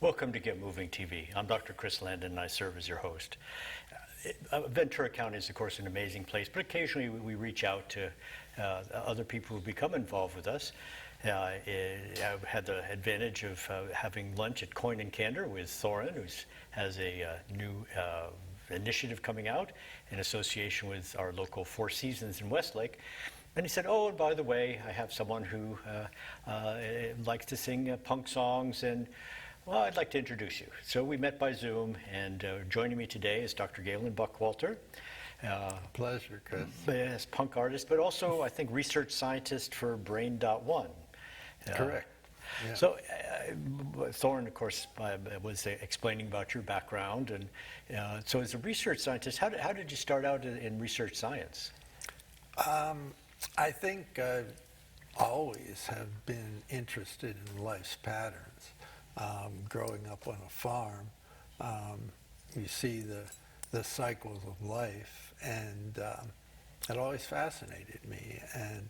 Welcome to Get Moving TV. I'm Dr. Chris Landon and I serve as your host. Ventura County is, of course, an amazing place, but occasionally we reach out to other people who become involved with us. I've had the advantage of having lunch at Coin and Candor with Thorin, who has a new initiative coming out in association with our local Four Seasons in Westlake. And he said, oh, and by the way, I have someone who likes to sing punk songs, and well, I'd like to introduce you. So we met by Zoom, and joining me today is Dr. Galen Buckwalter. Pleasure, Chris. As punk artist, but also, I think, research scientist for Brain.one. Correct. Yeah. So, Thorin, of course, was explaining about your background, and so as a research scientist, how did you start out in research science? I think I always have been interested in life's patterns. Growing up on a farm, you see the cycles of life, and it always fascinated me. And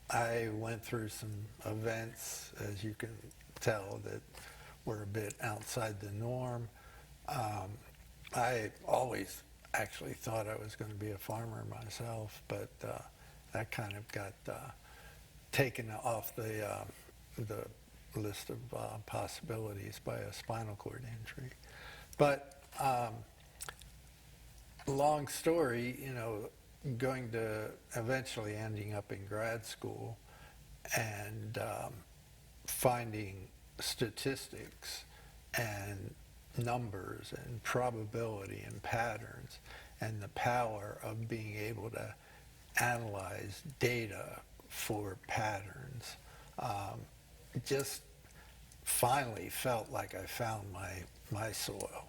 I went through some events, as you can tell, that were a bit outside the norm. I always actually thought I was going to be a farmer myself, but that kind of got taken off the list of possibilities by a spinal cord injury. But long story, going to eventually ending up in grad school and finding statistics and numbers and probability and patterns and the power of being able to analyze data for patterns. Just finally felt like I found my soil.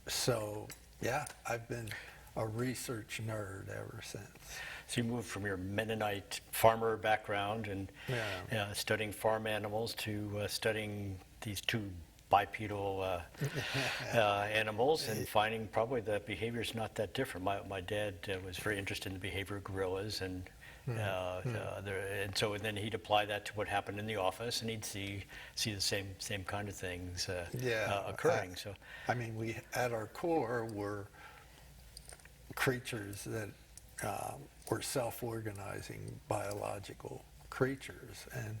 So yeah, I've been a research nerd ever since. So you moved from your Mennonite farmer background and studying farm animals to studying these two bipedal animals and finding probably the behavior's not that different. My dad was very interested in the behavior of gorillas, and and so then he'd apply that to what happened in the office, and he'd see the same kind of things occurring. I mean, we at our core were creatures that were self-organizing biological creatures, and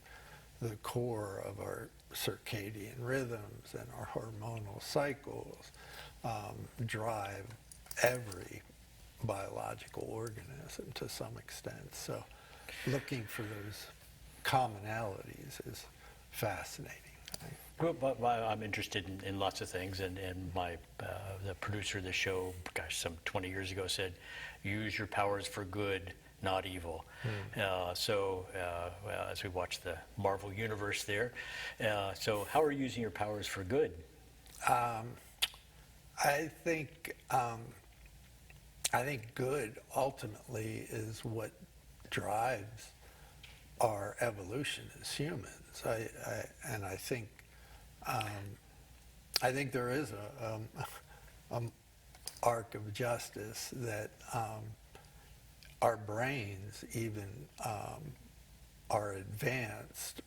the core of our circadian rhythms and our hormonal cycles drive every biological organism to some extent. So looking for those commonalities is fascinating. Well, but I'm interested in lots of things, and the producer of the show, some 20 years ago said, use your powers for good, not evil. So as we watch the Marvel universe there, so how are you using your powers for good? I think good ultimately is what drives our evolution as humans. I think there is a arc of justice that our brains even are advanced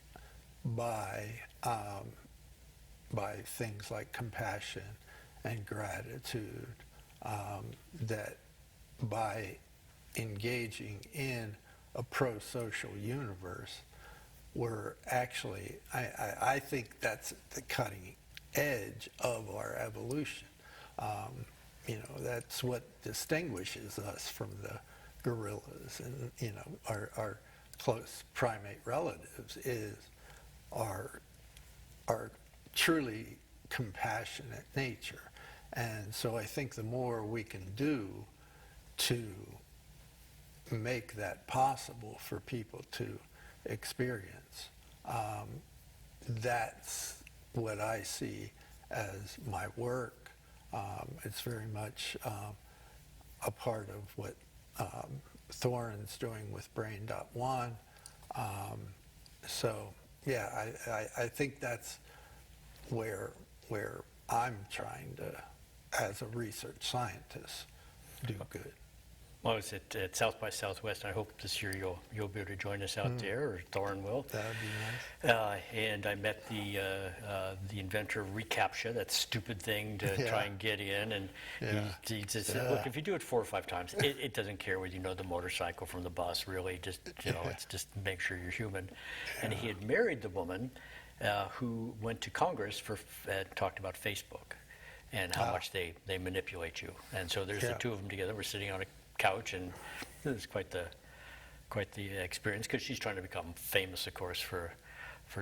by things like compassion and gratitude, that by engaging in a pro-social universe, we're actually, I think that's the cutting edge of our evolution. That's what distinguishes us from the gorillas and, our close primate relatives is our truly compassionate nature. And so I think the more we can do to make that possible for people to experience, that's what I see as my work. It's very much a part of what Thorin's doing with Brain.one. So yeah, I think that's where I'm trying to, as a research scientist, do good. Well, it's at South by Southwest. I hope this year you'll be able to join us out there, or Thorne will. That would be nice. And I met the inventor of reCAPTCHA, that stupid thing to try and get in. And he just said, look, if you do it 4 or 5 times, it doesn't care whether you know the motorcycle from the bus. Really, just it's just make sure you're human. And he had married the woman who went to Congress for talked about Facebook and how much they manipulate you. And so there's the two of them together. We're sitting on a couch, and it was quite the experience, because she's trying to become famous, of course, for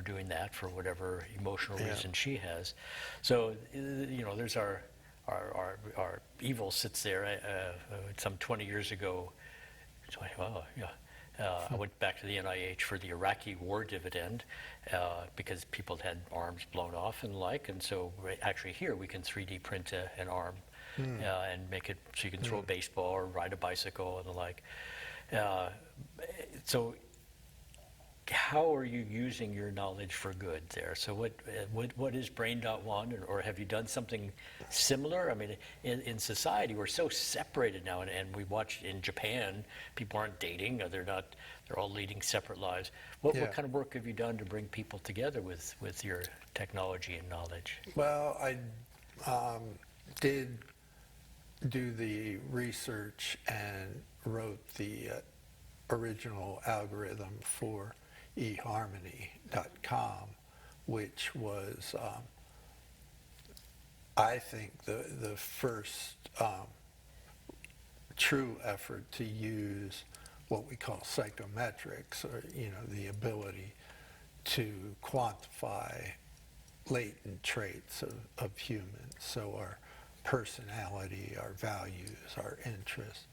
doing that, for whatever emotional reason she has. So there's our evil sits there. Some 20 years ago, I went back to the NIH for the Iraqi war dividend because people had arms blown off and the like, and so actually here we can 3D print an arm and make it so you can throw a baseball or ride a bicycle and the like. So how are you using your knowledge for good there? So what is Brain.one, or have you done something similar? I mean, in society, we're so separated now, and we watch in Japan, people aren't dating, or they're all leading separate lives. What kind of work have you done to bring people together with your technology and knowledge? Well, I did do the research and wrote the original algorithm for eHarmony.com, which was, I think, the first true effort to use what we call psychometrics, or the ability to quantify latent traits of humans. So our personality, our values, our interests,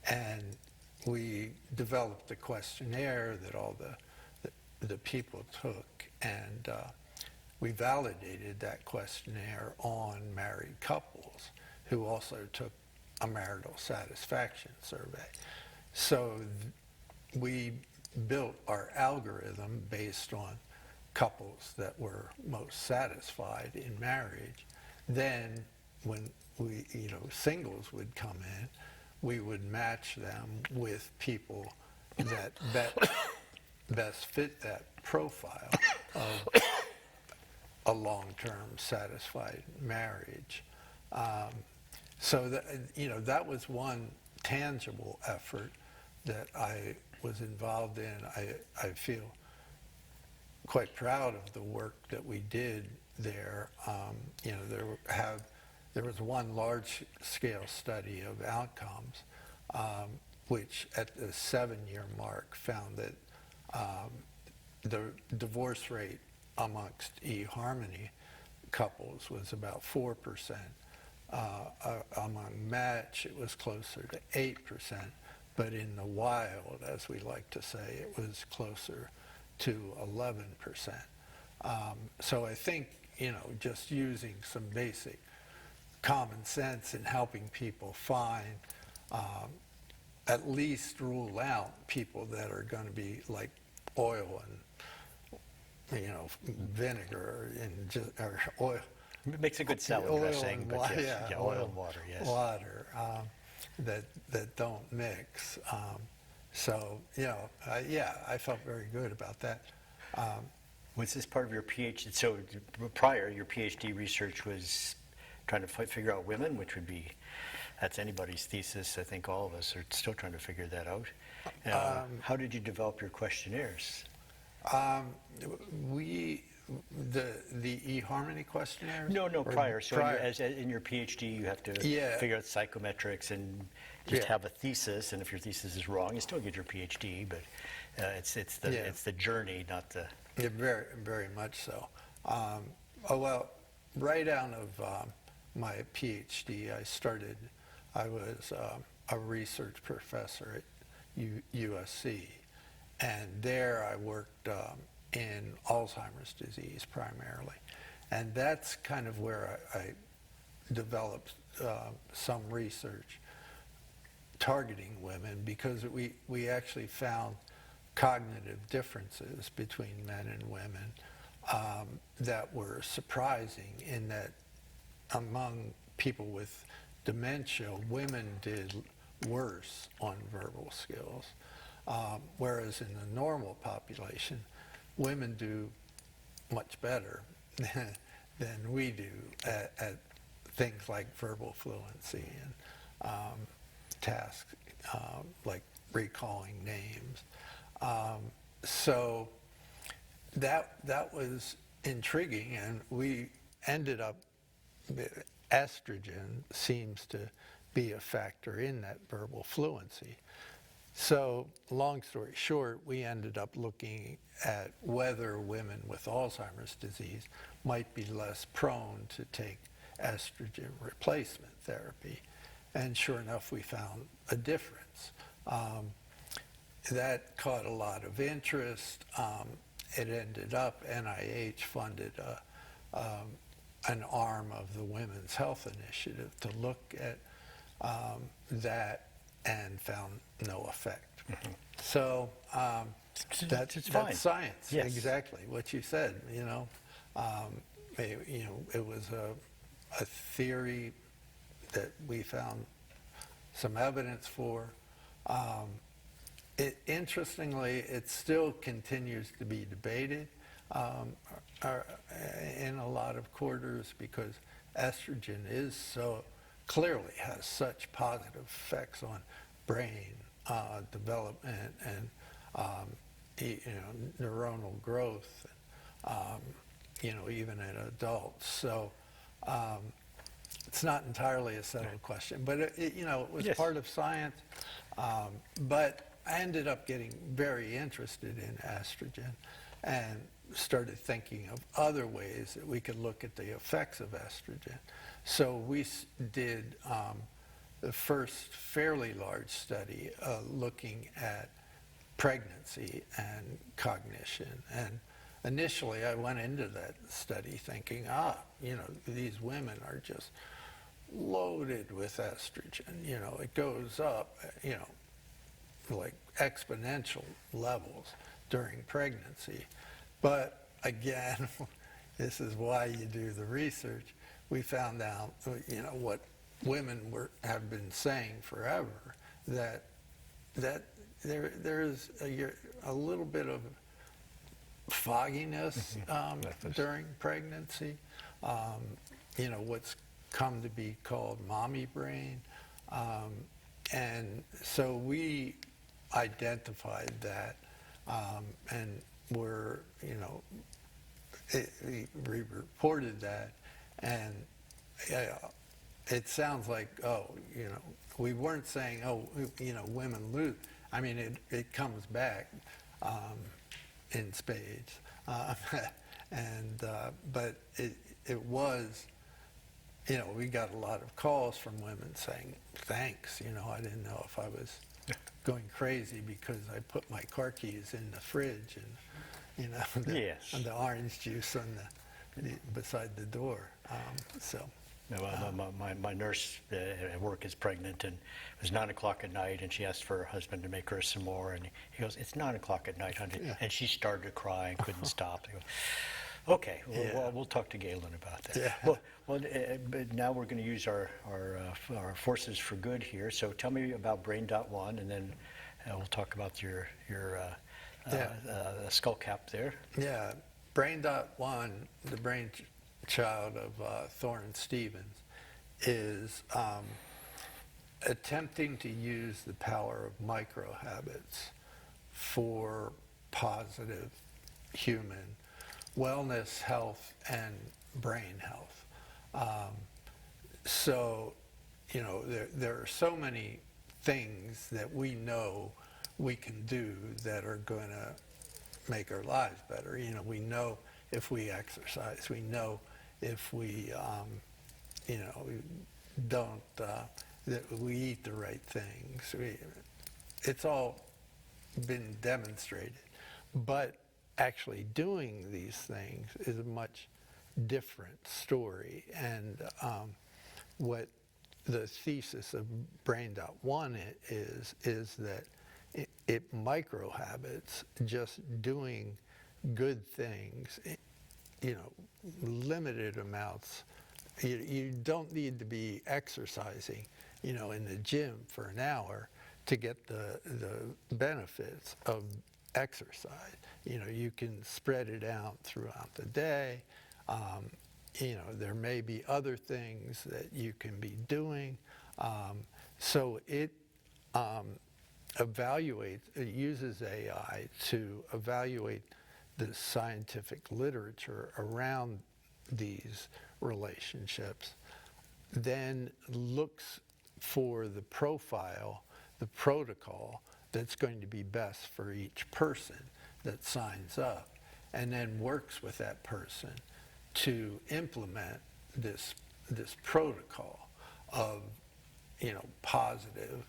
and we developed a questionnaire that all the people took, and we validated that questionnaire on married couples who also took a marital satisfaction survey. So we built our algorithm based on couples that were most satisfied in marriage. Then when we, singles would come in, we would match them with people that best fit that profile of a long-term satisfied marriage. So that was one tangible effort that I was involved in. I feel quite proud of the work that we did there. There was one large-scale study of outcomes, which at the 7-year mark found that the divorce rate amongst eHarmony couples was about 4%. Among match, it was closer to 8%. But in the wild, as we like to say, it was closer to 11%. So I think, just using some basic common sense in helping people find, at least rule out people that are going to be like oil and, vinegar or oil. It makes a good salad dressing, but yes, oil and water, yes. Water that don't mix. So, I felt very good about that. Was this part of your PhD? So prior, your PhD research was trying to figure out women, which would be, that's anybody's thesis. I think all of us are still trying to figure that out. How did you develop your questionnaires? The eHarmony questionnaires? No, prior. So in your PhD, you have to figure out psychometrics and just have a thesis. And if your thesis is wrong, you still get your PhD. But it's the journey, not the. Yeah, very, very much so. Right out of my PhD, I was a research professor at USC, and there I worked in Alzheimer's disease primarily. And that's kind of where I developed some research targeting women, because we actually found cognitive differences between men and women that were surprising, in that among people with dementia, women did worse on verbal skills, whereas in the normal population, women do much better than we do at things like verbal fluency and tasks like recalling names. So that was intriguing, and we ended up, estrogen seems to be a factor in that verbal fluency. So long story short, we ended up looking at whether women with Alzheimer's disease might be less prone to take estrogen replacement therapy. And sure enough, we found a difference. That caught a lot of interest. It ended up, NIH funded an arm of the Women's Health Initiative to look at that, and found no effect. Mm-hmm. So It's fine. that's science. Yes. Exactly what you said. It was a theory that we found some evidence for. Interestingly, it still continues to be debated in a lot of quarters, because estrogen is so clearly has such positive effects on brain development and neuronal growth, even in adults. So it's not entirely a settled question, but it was Yes. part of science. But I ended up getting very interested in estrogen and started thinking of other ways that we could look at the effects of estrogen. So we did the first fairly large study looking at pregnancy and cognition. And initially I went into that study thinking, these women are just loaded with estrogen. It goes up, like exponential levels during pregnancy. But again, this is why you do the research. We found out, what women have been saying forever, that there is a little bit of fogginess during pregnancy. What's come to be called mommy brain, and so we identified that, and we reported that, and it sounds like, we weren't saying, women lose. I mean, it comes back in spades, but it was, we got a lot of calls from women saying, thanks, I didn't know if I was going crazy because I put my car keys in the fridge and, Yes. and the orange juice on beside the door. My nurse at work is pregnant, and it was 9 o'clock at night, and she asked for her husband to make her some more, and he goes, "It's 9 o'clock at night, honey," Yeah. and she started to cry and couldn't stop. I go, okay, we'll talk to Galen about that. Yeah. But now we're going to use our forces for good here. So tell me about Brain.one, and then we'll talk about your skull cap there. Yeah, Brain.one, the brainchild of Thorne Stevens, is attempting to use the power of microhabits for positive human wellness, health, and brain health. There are so many things that we know we can do that are going to make our lives better. We know if we exercise, we know if we, don't, that we eat the right things. It's all been demonstrated. But actually doing these things is a much different story. And what the thesis of Brain.one is that it microhabits, just doing good things, limited amounts You don't need to be exercising, in the gym for an hour to get the benefits of exercise. You can spread it out throughout the day. There may be other things that you can be doing. So it it uses AI to evaluate the scientific literature around these relationships, then looks for the profile, the protocol that's going to be best for each person that signs up, and then works with that person to implement this protocol of positive,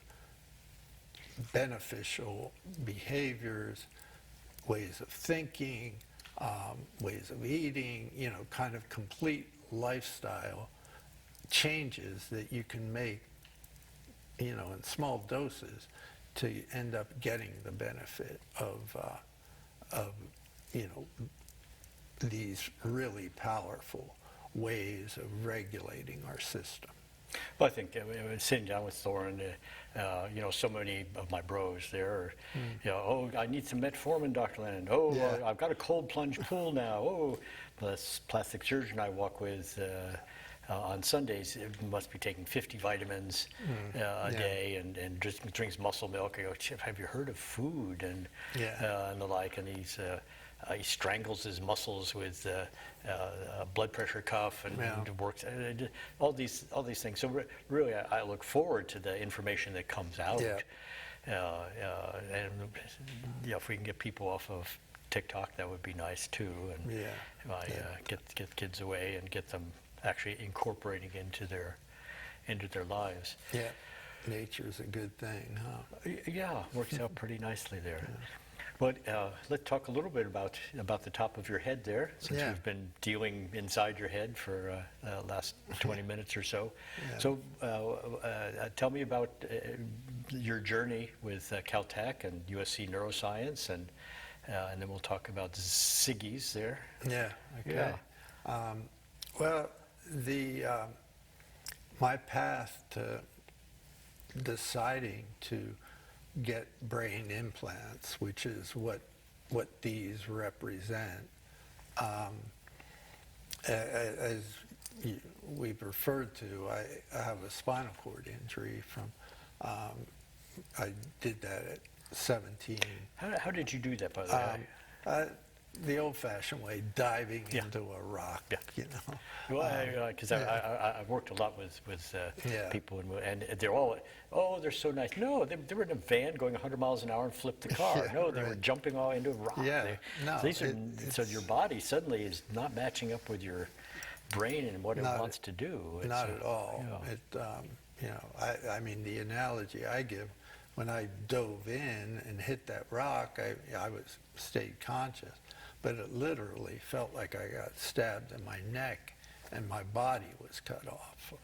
beneficial behaviors, ways of thinking, ways of eating, kind of complete lifestyle changes that you can make, in small doses to end up getting the benefit of these really powerful ways of regulating our system. Well, I think sitting down with Thorin, so many of my bros there, oh, I need some metformin, Dr. Landon. Oh, Yeah. I've got a cold plunge pool now. Oh, this plastic surgeon I walk with on Sundays must be taking 50 vitamins a day and just drinks muscle milk. I go, Chip, have you heard of food and the like? And he strangles his muscles with blood pressure cuff and works all these things. So really, I look forward to the information that comes out. And if we can get people off of TikTok, that would be nice too. And get kids away and get them actually incorporating into their lives. Yeah, nature's a good thing, huh? Yeah, works out pretty nicely there. But let's talk a little bit about the top of your head there, since we've been dealing inside your head for the last 20 minutes or so. So tell me about your journey with Caltech and USC Neuroscience, and then we'll talk about Ziggy's there. Yeah, okay. Well, my path to deciding to get brain implants, which is what these represent, as we've referred to, I have a spinal cord injury from, I did that at 17. How did you do that, by the way? The old-fashioned way, diving into a rock, Well, because I've worked a lot with people, and they're all, oh, they're so nice. No, they were in a van going 100 miles an hour and flipped the car. No, they were jumping all into a rock. So your body suddenly is not matching up with your brain and what it wants to do. Not at all. I mean, the analogy I give, when I dove in and hit that rock, I stayed conscious, but it literally felt like I got stabbed in my neck and my body was cut off.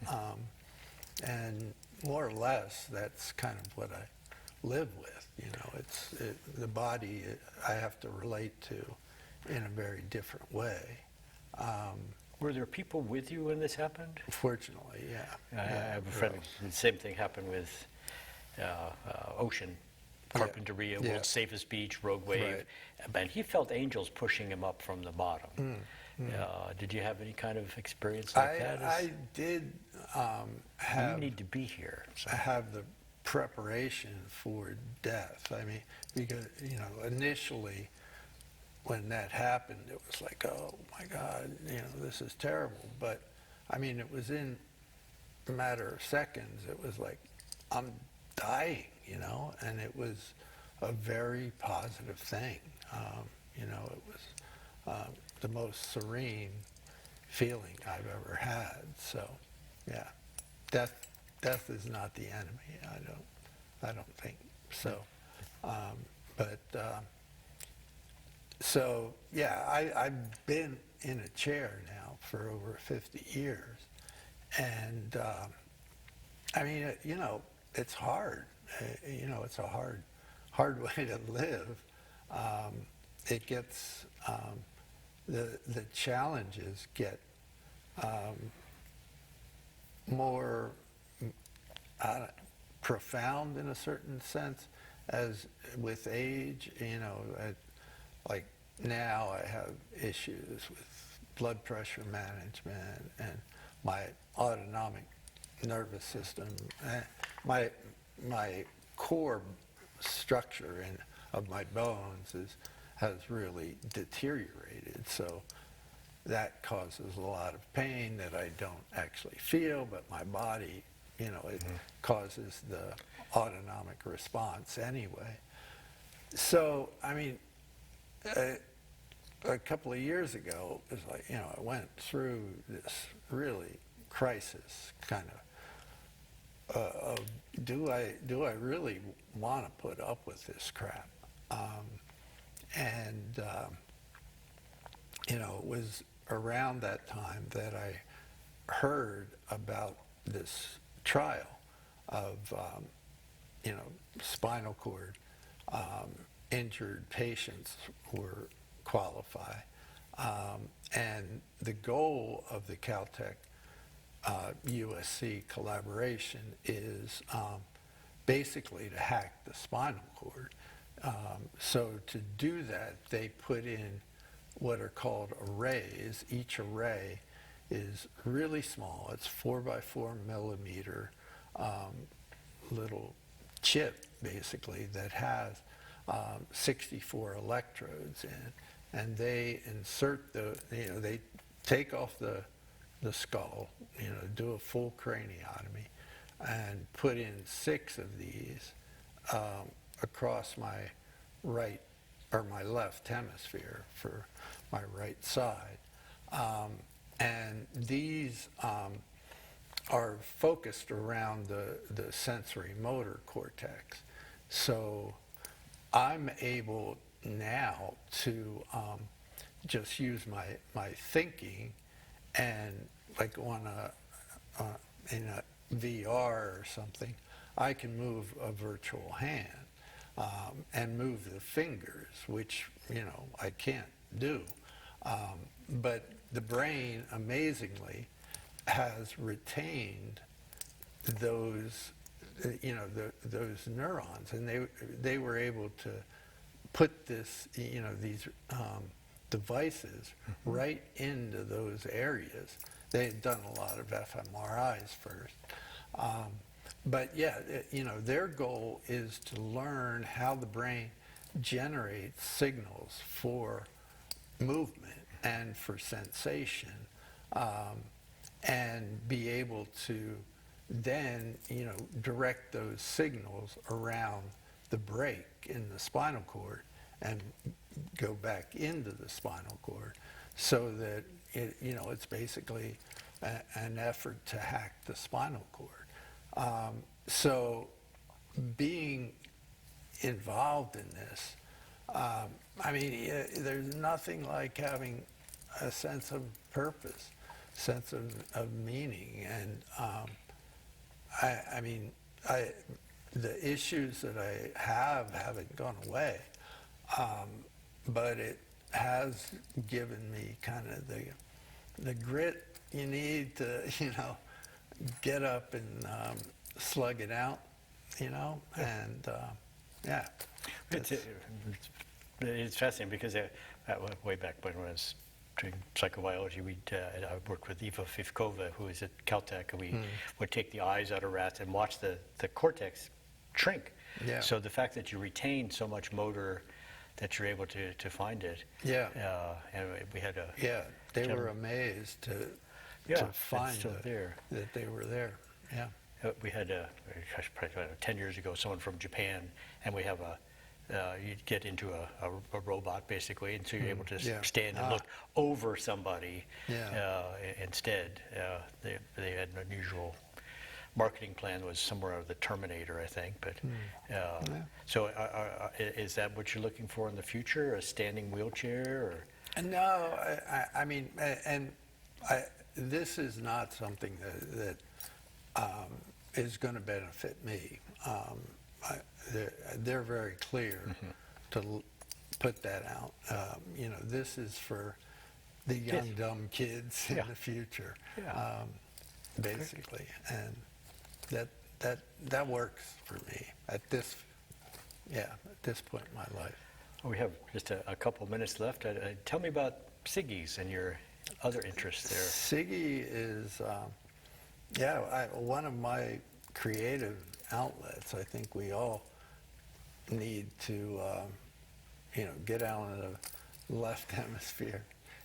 And more or less, that's kind of what I live with. The body I have to relate to in a very different way. Were there people with you when this happened? Fortunately, yeah. I have a friend, the same thing happened with Ocean, Carpinteria, World's Safest Beach, Rogue Wave. And he felt angels pushing him up from the bottom. Did you have any kind of experience like that? I did have... You need to be here. So. I have the preparation for death. I mean, because, initially when that happened, it was like, oh my God, this is terrible. But, I mean, it was in a matter of seconds. It was like, I'm dying, and it was a very positive thing. It was the most serene feeling I've ever had. So, yeah, death is not the enemy. I don't think so. So yeah, I've been in a chair now for over 50 years, and I mean, it's hard. It's a hard way to live. It gets the challenges get more profound in a certain sense as with age. Like now I have issues with blood pressure management and my autonomic nervous system. My core structure of my bones has really deteriorated. So that causes a lot of pain that I don't actually feel, but my body, it causes the autonomic response anyway. So, I mean, a couple of years ago, it was like, I went through this really crisis kind of do I really want to put up with this crap? It was around that time that I heard about this trial of, spinal cord injured patients were qualify. And the goal of the Caltech USC collaboration is basically to hack the spinal cord. So to do that, they put in what are called arrays. Each array is really small. It's 4 by 4 millimeter little chip, basically, that has 64 electrodes in it. And they insert they take off the skull, do a full craniotomy, and put in 6 of these across my right or my left hemisphere for my right side. And these are focused around the sensory motor cortex. So I'm able now to just use my thinking, and like in a VR or something, I can move a virtual hand and move the fingers, which I can't do. But the brain, amazingly, has retained those those neurons, and they were able to put these devices right into those areas. They had done a lot of fMRIs first. But yeah, their goal is to learn how the brain generates signals for movement and for sensation, and be able to then, direct those signals around the break in the spinal cord and go back into the spinal cord, so that it's basically an effort to hack the spinal cord. So being involved in this, there's nothing like having a sense of purpose, sense of meaning, and the issues that I haven't gone away, but it has given me kind of the grit you need to, get up and slug it out, and yeah. It's fascinating because way back when I was doing psychobiology, I worked with Eva Fifkova, who is at Caltech, and we would take the eyes out of rats and watch the cortex shrink. Yeah. So the fact that you retain so much motor that you're able to find it. Yeah. And we had a... Yeah, they were amazed to find that they were there. Yeah. We had, probably 10 years ago, someone from Japan, and we have you get into a robot, basically, and so you're able to stand and look over somebody instead. They had an unusual marketing plan, was somewhere out of the Terminator, I think. But so is that what you're looking for in the future, a standing wheelchair? Or? No, this is not something that is going to benefit me. They're very clear to put that out. This is for the young, dumb kids in the future. basically, and that works for me at this point in my life. We have just a couple minutes left. Tell me about Siggy's and your other interests there. Siggy is, one of my creative outlets. I think we all need to, get out in the left hemisphere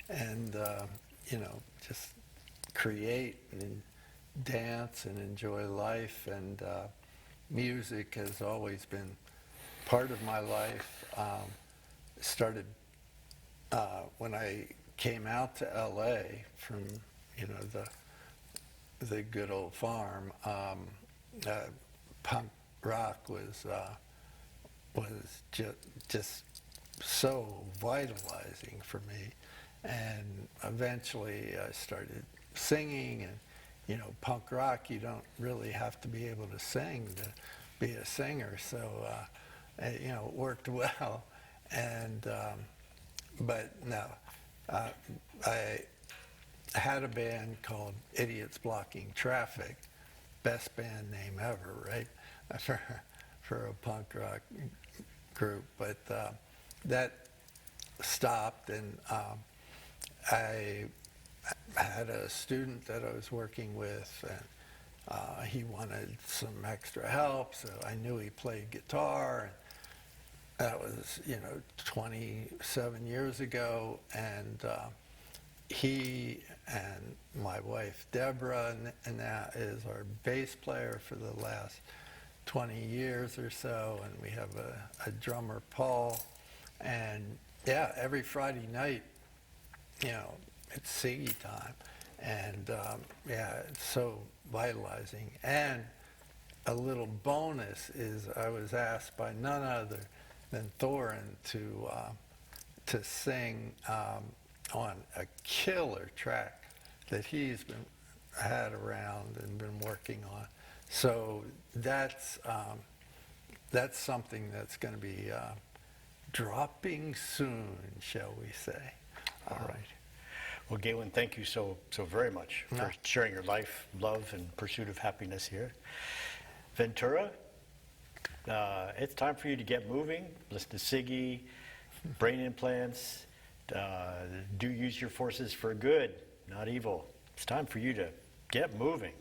and, just create and dance and enjoy life. And music has always been part of my life. Started when I came out to LA from, the good old farm. Punk rock was just so vitalizing for me, and eventually I started singing. And punk rock, you don't really have to be able to sing to be a singer, so it worked well. And but no, I had a band called Idiots Blocking Traffic, best band name ever, right? For a punk rock group, but that stopped, and I had a student that I was working with, and he wanted some extra help, so I knew he played guitar, and that was 27 years ago, and he and my wife Deborah, and that is our bass player for the last 20 years or so, and we have a drummer, Paul, and every Friday night, it's Siggy time, and it's so vitalizing. And a little bonus is I was asked by none other than Thorin to sing on a killer track that he's had around and been working on. So that's something that's going to be dropping soon, shall we say. All right. Well, Galen, thank you so very much for sharing your life, love, and pursuit of happiness here. Ventura, it's time for you to get moving. Listen to Siggy, brain implants. Do use your forces for good, not evil. It's time for you to get moving.